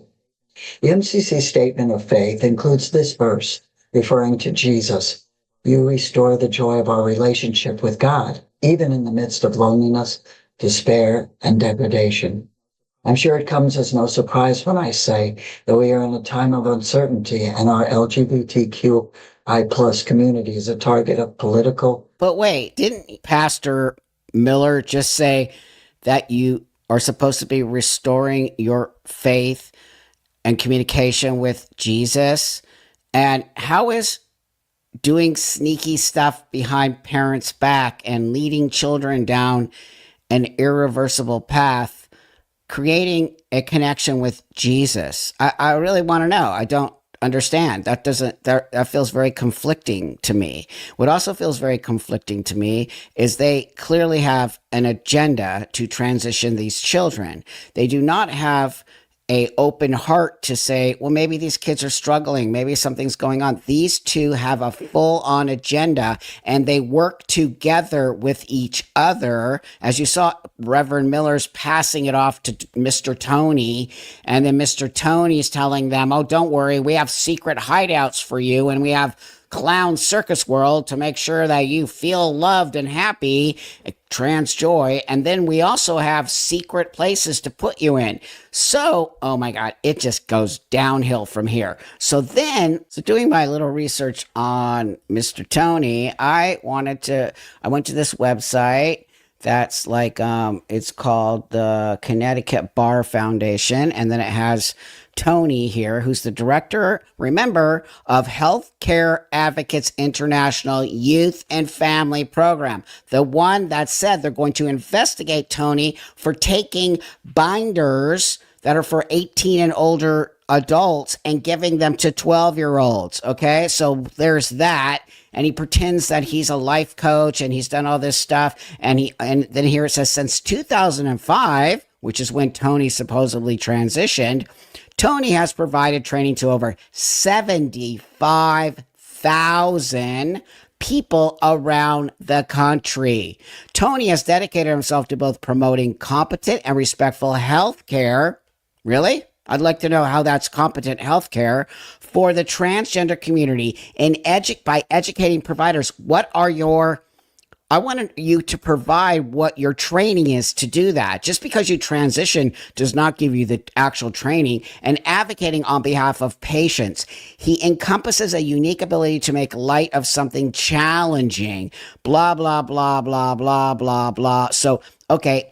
The MCC Statement of Faith includes this verse, referring to Jesus. You restore the joy of our relationship with God, even in the midst of loneliness, despair, and degradation. I'm sure it comes as no surprise when I say that we are in a time of uncertainty and our LGBTQI plus community is a target of political. But wait, didn't Pastor Miller just say that you are supposed to be restoring your faith and communication with Jesus? And how is doing sneaky stuff behind parents' back and leading children down an irreversible path creating a connection with Jesus? I really want to know. understand. That feels very conflicting to me. What also feels very conflicting to me is they clearly have an agenda to transition these children. They do not have a open heart to say, well, maybe these kids are struggling. Maybe something's going on. These two have a full on agenda and they work together with each other. As you saw, Reverend Miller's passing it off to Mr. Tony. And then Mr. Tony's telling them, oh, don't worry. We have secret hideouts for you. And we have Clown Circus World to make sure that you feel loved and happy, trans joy. And then we also have secret places to put you in. So, oh my God, it just goes downhill from here. So doing my little research on Mr. Tony, I went to this website that's like, it's called the Connecticut Bar Foundation. And then it has Tony here, who's the director, remember, of Healthcare Advocates International Youth and Family Program. The one that said they're going to investigate Tony for taking binders that are for 18 and older adults and giving them to 12-year-olds. Okay, so there's that. And he pretends that he's a life coach and he's done all this stuff. And then here it says since 2005, which is when Tony supposedly transitioned, Tony has provided training to over 75,000 people around the country. Tony has dedicated himself to both promoting competent and respectful health care. Really? I'd like to know how that's competent health care for the transgender community and by educating providers. I want you to provide what your training is to do that. Just because you transition does not give you the actual training. And advocating on behalf of patients. He encompasses a unique ability to make light of something challenging. Blah, blah, blah, blah, blah, blah, blah. So, okay,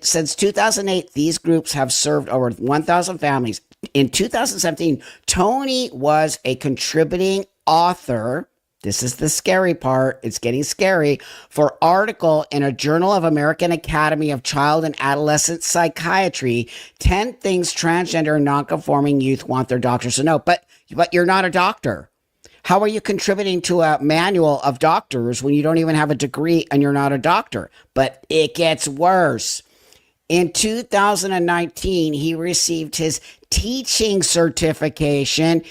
since 2008, these groups have served over 1,000 families. In 2017, Tony was a contributing author. This is the scary part. It's getting scary. For article in a Journal of American Academy of Child and Adolescent Psychiatry, 10 things transgender and nonconforming youth want their doctors to know. But you're not a doctor. How are you contributing to a manual of doctors when you don't even have a degree and you're not a doctor? But it gets worse. In 2019, he received his teaching certification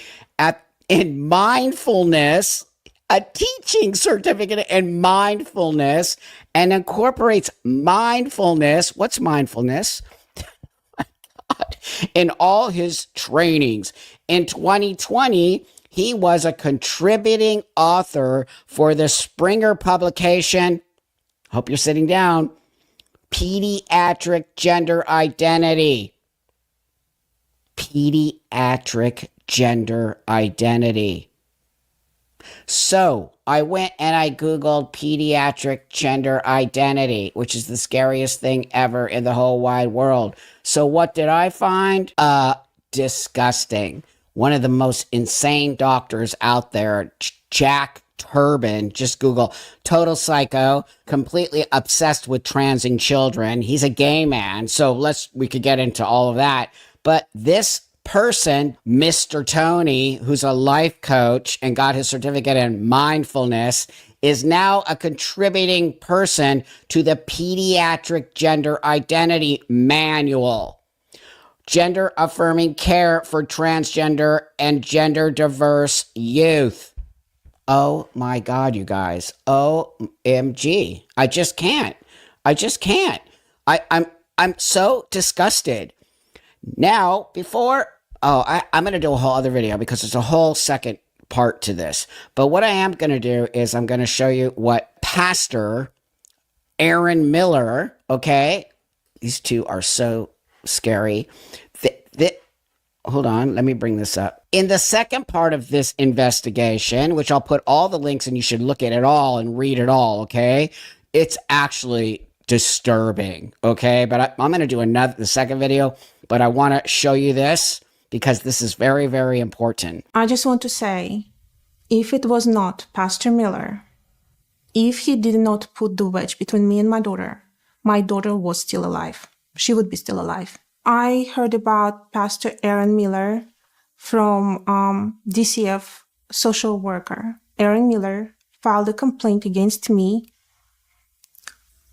in mindfulness. A teaching certificate in mindfulness and incorporates mindfulness. What's mindfulness? In all his trainings. In 2020, he was a contributing author for the Springer publication. Hope you're sitting down. Pediatric Gender Identity. Pediatric Gender Identity. So I went and I Googled pediatric gender identity, which is the scariest thing ever in the whole wide world. So what did I find? Disgusting. One of the most insane doctors out there, Jack Turbin, just Google, total psycho, completely obsessed with transing children. He's a gay man. So we could get into all of that. But this person, Mr. Tony, who's a life coach and got his certificate in mindfulness, is now a contributing person to the Pediatric Gender Identity Manual. Gender affirming care for transgender and gender diverse youth. Oh my God, you guys. OMG. I just can't. I'm so disgusted. Now, I'm going to do a whole other video because there's a whole second part to this. But what I am going to do is I'm going to show you what Pastor Aaron Miller, okay? These two are so scary. Hold on, let me bring this up. In the second part of this investigation, which I'll put all the links and you should look at it all and read it all, okay? It's actually disturbing, okay? But I'm going to do the second video, but I want to show you this because this is very, very important. I just want to say, if it was not Pastor Miller, if he did not put the wedge between me and my daughter was still alive. She would be still alive. I heard about Pastor Aaron Miller from DCF social worker Aaron Miller filed a complaint against me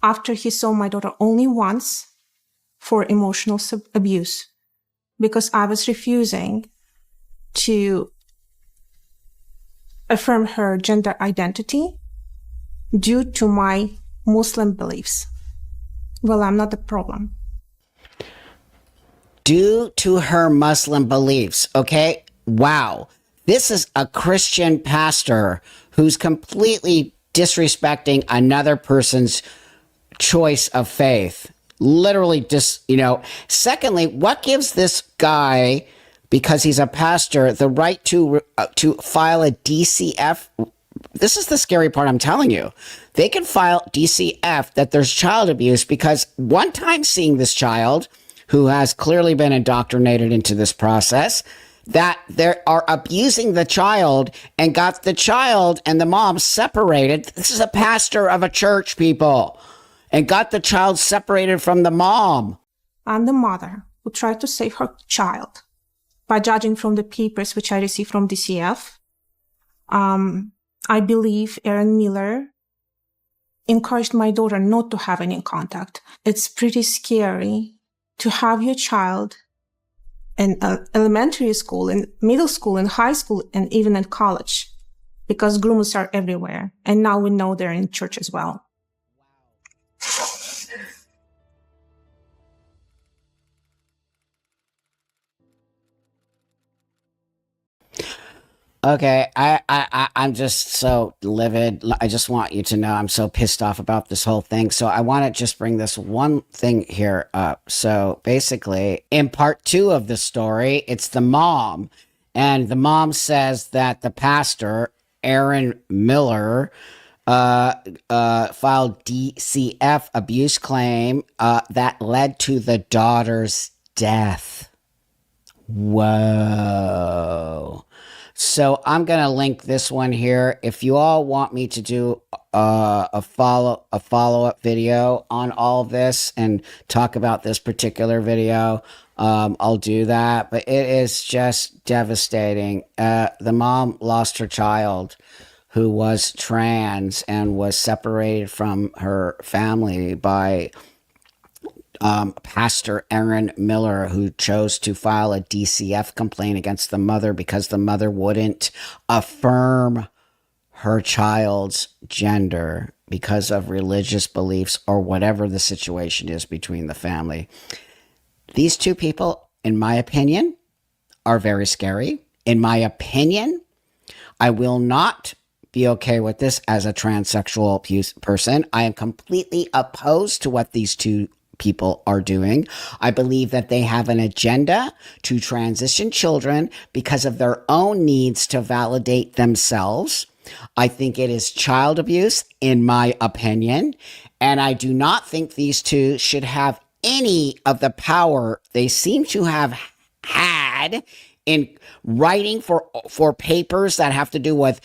after he saw my daughter only once for emotional abuse because I was refusing to affirm her gender identity due to my Muslim beliefs. Well, I'm not the problem. Due to her Muslim beliefs, okay? Wow. This is a Christian pastor who's completely disrespecting another person's choice of faith. Literally just, Secondly, what gives this guy, because he's a pastor, the right to file a DCF? This is the scary part, I'm telling you. They can file DCF that there's child abuse because one time seeing this child who has clearly been indoctrinated into this process, that they are abusing the child and got the child and the mom separated. This is a pastor of a church, people, and got the child separated from the mom. I'm the mother who tried to save her child by judging from the papers which I received from DCF. I believe Aaron Miller encouraged my daughter not to have any contact. It's pretty scary to have your child in elementary school, in middle school, in high school, and even in college, because groomers are everywhere. And now we know they're in church as well. Okay, I'm just so livid. I just want you to know I'm so pissed off about this whole thing. So I want to just bring this one thing here up. So basically, in part 2 of the story, it's the mom. And the mom says that the pastor, Aaron Miller, filed DCF abuse claim that led to the daughter's death. Whoa. So I'm going to link this one here. If you all want me to do a follow-up video on all of this and talk about this particular video, I'll do that. But it is just devastating. The mom lost her child who was trans and was separated from her family by Pastor Aaron Miller, who chose to file a DCF complaint against the mother because the mother wouldn't affirm her child's gender because of religious beliefs or whatever the situation is between the family. These two people, in my opinion, are very scary. In my opinion, I will not be okay with this as a transsexual person. I am completely opposed to what these two people are doing. I believe that they have an agenda to transition children because of their own needs to validate themselves. I think it is child abuse, in my opinion, and I do not think these two should have any of the power they seem to have had in writing for papers that have to do with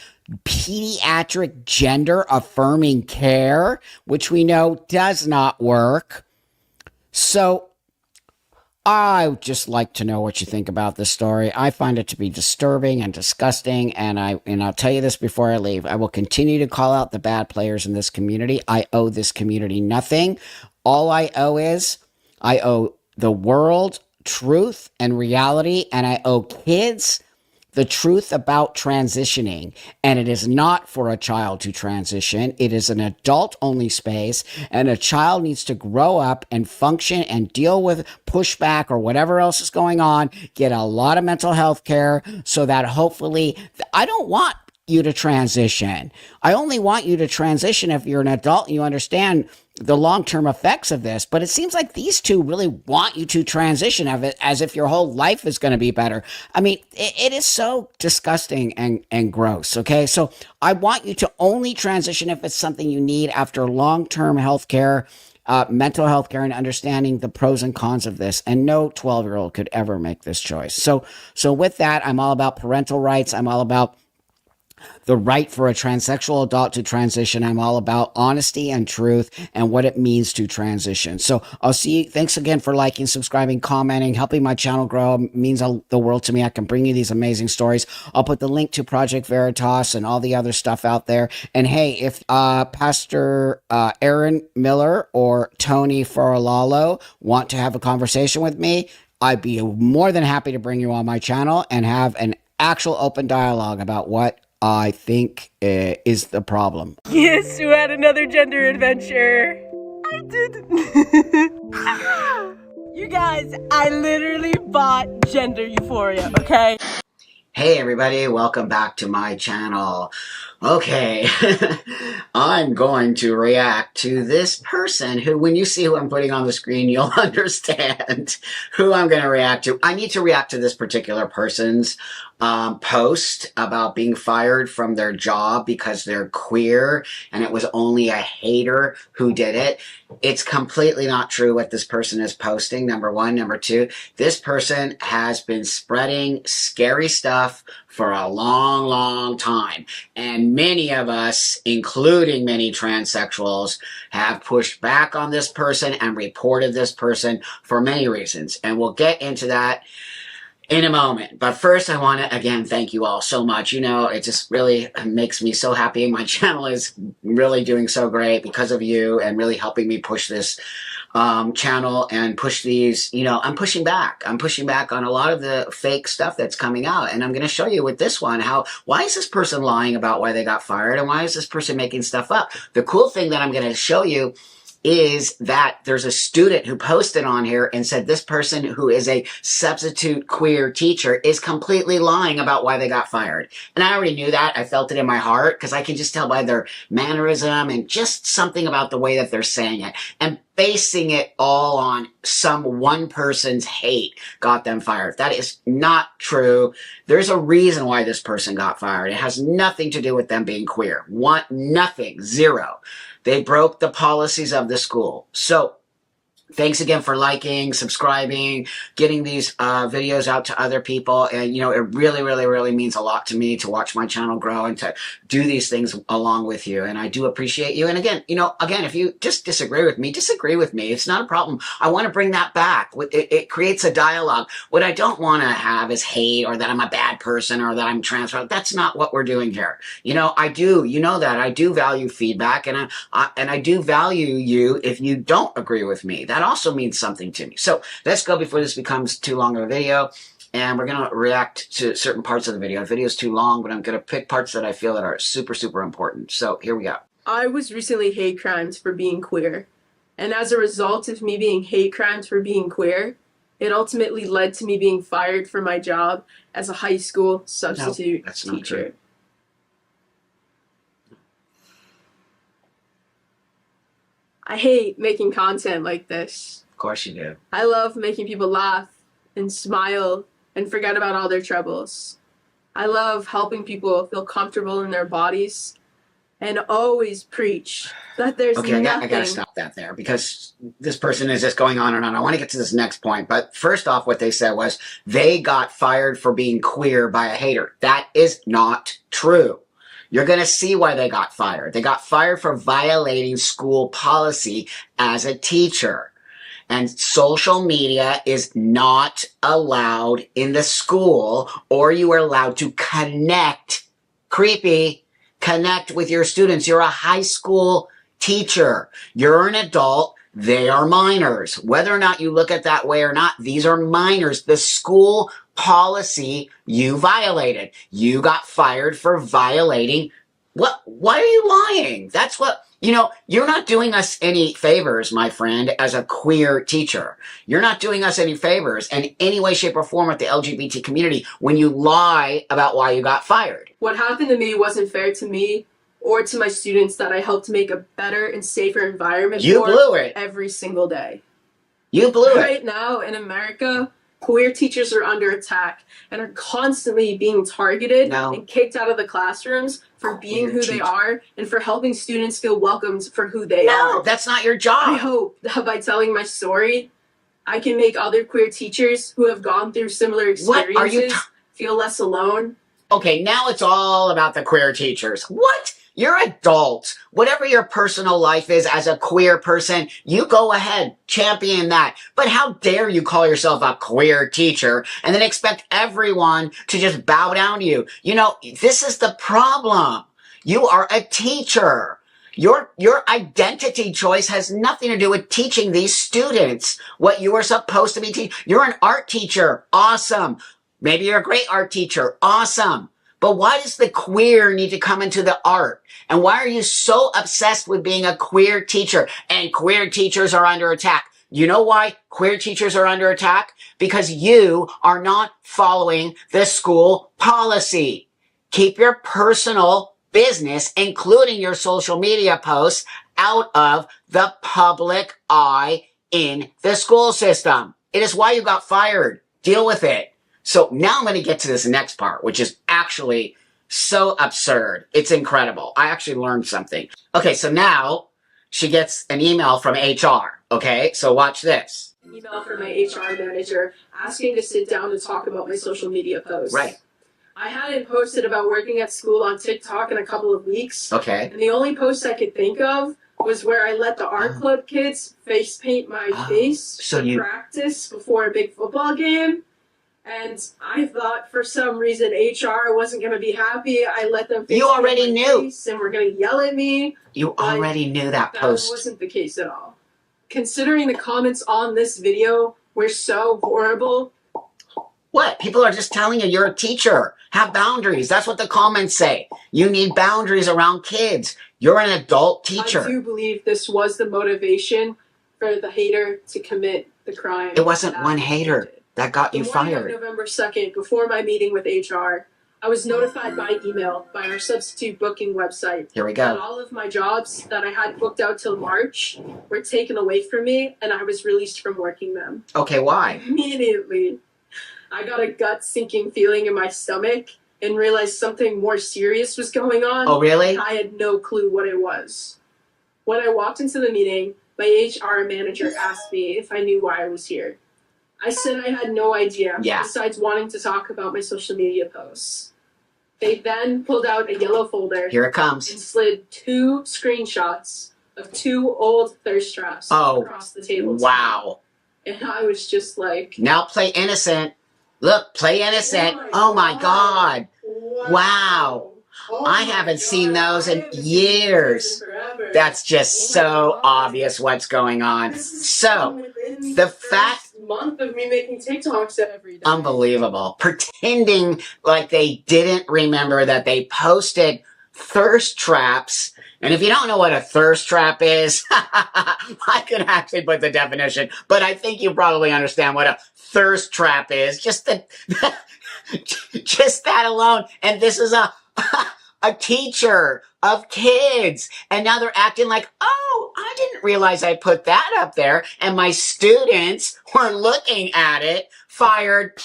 pediatric gender affirming care, which we know does not work. So I would just like to know what you think about this story. I find it to be disturbing and disgusting, and I'll tell you this before I leave. I will continue to call out the bad players in this community. I owe this community nothing. All I owe the world truth and reality, and I owe kids the truth about transitioning. And it is not for a child to transition. It is an adult-only space, and a child needs to grow up and function and deal with pushback or whatever else is going on, get a lot of mental health care so that hopefully, I don't want you to transition. I only want you to transition if you're an adult and you understand the long-term effects of this. But it seems like these two really want you to transition of it as if your whole life is going to be better. I mean, it is so disgusting and gross. Okay. So I want you to only transition if it's something you need after long-term health care, mental health care, and understanding the pros and cons of this. And no 12-year-old could ever make this choice. So with that, I'm all about parental rights. I'm all about the right for a transsexual adult to transition. I'm all about honesty and truth and what it means to transition. So I'll see you. Thanks again for liking, subscribing, commenting, helping my channel grow. It means the world to me. I can bring you these amazing stories. I'll put the link to Project Veritas and all the other stuff out there. And hey, if Pastor Aaron Miller or Tony Faralalo want to have a conversation with me, I'd be more than happy to bring you on my channel and have an actual open dialogue about what I think is the problem. Yes, we had another gender adventure. I did. You guys, I literally bought gender euphoria, okay? Hey everybody, welcome back to my channel. Okay, I'm going to react to this person who, when you see who I'm putting on the screen, you'll understand who I'm going to react to. I need to react to this particular person's post about being fired from their job because they're queer and it was only a hater who did it. It's completely not true what this person is posting, number one. Number two, this person has been spreading scary stuff for a long, long time. And many of us, including many transsexuals, have pushed back on this person and reported this person for many reasons. And we'll get into that in a moment. But first, I want to, again, thank you all so much. You know, it just really makes me so happy. My channel is really doing so great because of you and really helping me push this channel and push these, you know, I'm pushing back. I'm pushing back on a lot of the fake stuff that's coming out. And I'm going to show you with this one why is this person lying about why they got fired and why is this person making stuff up? The cool thing that I'm going to show you is that there's a student who posted on here and said this person who is a substitute queer teacher is completely lying about why they got fired. And I already knew that. I felt it in my heart because I can just tell by their mannerism and just something about the way that they're saying it. And basing it all on some one person's hate got them fired. That is not true. There's a reason why this person got fired. It has nothing to do with them being queer. Nothing. Zero. They broke the policies of the school. So thanks again for liking, subscribing, getting these videos out to other people. And, you know, it really, really, really means a lot to me to watch my channel grow and to do these things along with you. And I do appreciate you. And again, you know, if you just disagree with me, disagree with me. It's not a problem. I want to bring that back. It creates a dialogue. What I don't want to have is hate or that I'm a bad person or that I'm trans. That's not what we're doing here. You know, you know that I do value feedback and I do value you if you don't agree with me. That also means something to me. So let's go before this becomes too long of a video. And we're going to react to certain parts of the video. The video is too long, but I'm going to pick parts that I feel that are super, super important. So here we go. I was recently hate crimes for being queer. And as a result of me being hate crimes for being queer, it ultimately led to me being fired from my job as a high school substitute teacher. I hate making content like this. Of course you do. I love making people laugh and smile and forget about all their troubles. I love helping people feel comfortable in their bodies and always preach that there's nothing. I gotta stop that there because this person is just going on and on. I want to get to this next point. But first off, what they said was they got fired for being queer by a hater. That is not true. You're going to see why they got fired. They got fired for violating school policy as a teacher. And social media is not allowed in the school, or you are allowed to connect with your students. You're a high school teacher. You're an adult. They are minors. Whether or not you look at that way or not, these are minors. The school policy you violated. You got fired for violating. What? Why are you lying? That's what, you know, you're not doing us any favors, my friend, as a queer teacher. You're not doing us any favors in any way, shape, or form with the LGBT community when you lie about why you got fired. What happened to me wasn't fair to me or to my students that I helped make a better and safer environment You blew it. Every single day. You blew it. Right now in America, queer teachers are under attack and are constantly being targeted and kicked out of the classrooms for being who they are and for helping students feel welcomed for who they are. No, that's not your job. I hope that by telling my story, I can make other queer teachers who have gone through similar experiences feel less alone Okay, now it's all about the queer teachers. What? You're adult. Whatever your personal life is as a queer person, you go ahead, champion that. But how dare you call yourself a queer teacher and then expect everyone to just bow down to you? You know, this is the problem. You are a teacher. Your identity choice has nothing to do with teaching these students what you are supposed to be teaching. You're an art teacher. Awesome. Maybe you're a great art teacher. Awesome. But why does the queer need to come into the art? And why are you so obsessed with being a queer teacher? And queer teachers are under attack. You know why queer teachers are under attack? Because you are not following the school policy. Keep your personal business, including your social media posts, out of the public eye in the school system. It is why you got fired. Deal with it. So now I'm going to get to this next part, which is actually so absurd. It's incredible. I actually learned something. Okay, so now she gets an email from HR. Okay, so watch this. Email from my HR manager asking to sit down to talk about my social media posts. Right. I hadn't posted about working at school on TikTok in a couple of weeks. Okay. And the only post I could think of was where I let the art club kids face paint my face for practice before a big football game. And I thought for some reason HR wasn't going to be happy. I let them face You already knew. face and were going to yell at me. You already knew that post. That wasn't the case at all. Considering the comments on this video were so horrible. What? People are just telling you you're a teacher. Have boundaries. That's what the comments say. You need boundaries around kids. You're an adult teacher. I do believe this was the motivation for the hater to commit the crime. It wasn't one hater that got you The morning fired. of November 2nd, before my meeting with HR, I was notified by email by our substitute booking website. Here we go. That all of my jobs that I had booked out till March were taken away from me, and I was released from working them. Okay, why? Immediately, I got a gut-sinking feeling in my stomach and realized something more serious was going on. Oh, really? I had no clue what it was. When I walked into the meeting, my HR manager asked me if I knew why I was here. I said I had no idea, besides wanting to talk about my social media posts. They then pulled out a yellow folder. Here it comes. And slid 2 screenshots of 2 old thirst traps across the table. Wow. And I was just like... Now play innocent. Look, play innocent. Oh my God. Wow. I haven't seen those in years. That's just so obvious what's going on. So, the fact... month of me making TikToks every day. Unbelievable. Pretending like they didn't remember that they posted thirst traps. And if you don't know what a thirst trap is, I could actually put the definition, but I think you probably understand what a thirst trap is. Just that alone. And this is a teacher of kids. And now they're acting like, oh, I didn't realize I put that up there. And my students were looking at it. Fired.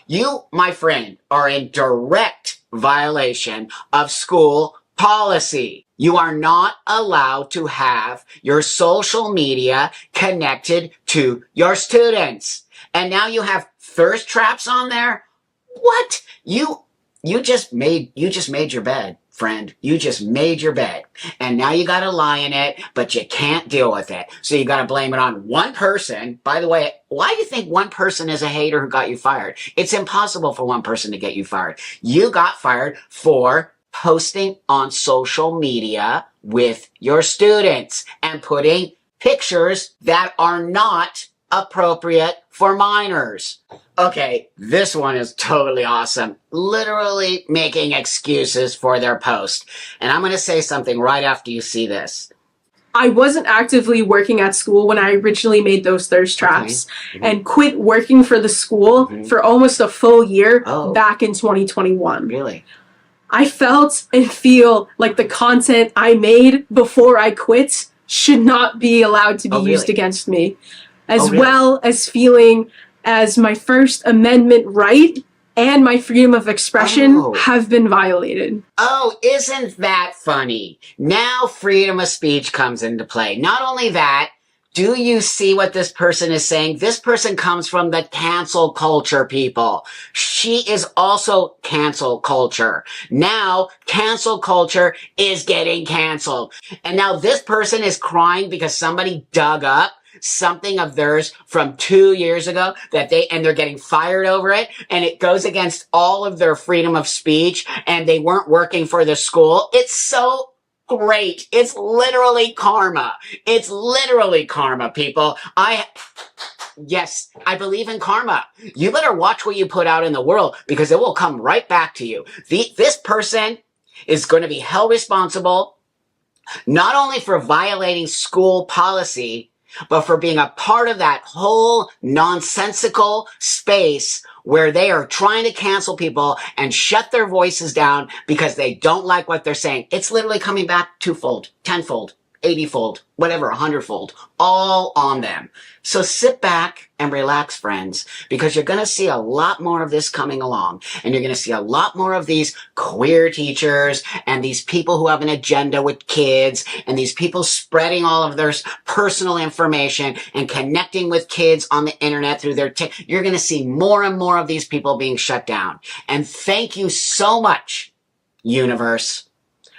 You, my friend, are in direct violation of school policy. You are not allowed to have your social media connected to your students. And now you have thirst traps on there? What? You just made your bed, friend. You just made your bed. And now you gotta lie in it, but you can't deal with it. So you gotta blame it on one person. By the way, why do you think one person is a hater who got you fired? It's impossible for one person to get you fired. You got fired for posting on social media with your students and putting pictures that are not appropriate for minors. Okay, this one is totally awesome. Literally making excuses for their post. And I'm going to say something right after you see this. I wasn't actively working at school when I originally made those thirst traps and quit working for the school for almost a full year back in 2021. Really? I felt and feel like the content I made before I quit should not be allowed to be used against me, as well as feeling as my First Amendment right and my freedom of expression have been violated. Oh, isn't that funny? Now freedom of speech comes into play. Not only that, Do you see what this person is saying? This person comes from the cancel culture, people. She is also cancel culture. Now, cancel culture is getting canceled. And now this person is crying because somebody dug up something of theirs from 2 years ago and they're getting fired over it, and it goes against all of their freedom of speech, and they weren't working for the school. It's so great. It's literally karma. It's literally karma, people. Yes, I believe in karma. You better watch what you put out in the world, because it will come right back to you. This person is going to be held responsible not only for violating school policy, but for being a part of that whole nonsensical space where they are trying to cancel people and shut their voices down because they don't like what they're saying. It's literally coming back twofold, tenfold, 80-fold, whatever, 100-fold, all on them. So sit back and relax, friends, because you're going to see a lot more of this coming along, and you're going to see a lot more of these queer teachers and these people who have an agenda with kids and these people spreading all of their personal information and connecting with kids on the internet through their you're going to see more and more of these people being shut down. And thank you so much, universe,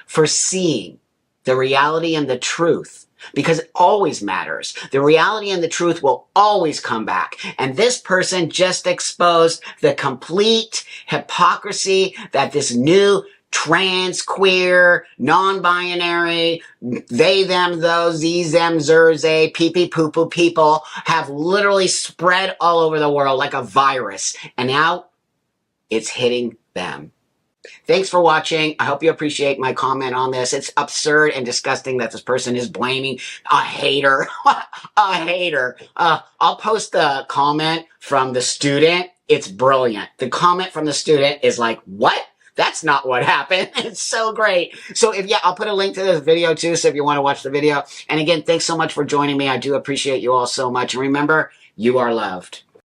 for seeing the reality and the truth, because it always matters. The reality and the truth will always come back. And this person just exposed the complete hypocrisy that this new trans, queer, non-binary, they, them, those, these, them, zers, they, pee-pee, poo-poo people have literally spread all over the world like a virus. And now it's hitting them. Thanks for watching. I hope you appreciate my comment on this. It's absurd and disgusting that this person is blaming a hater. A hater. I'll post the comment from the student. It's brilliant. The comment from the student is like, what? That's not what happened. It's so great. So I'll put a link to this video too, so if you want to watch the video. And again, thanks so much for joining me. I do appreciate you all so much. And remember, you are loved.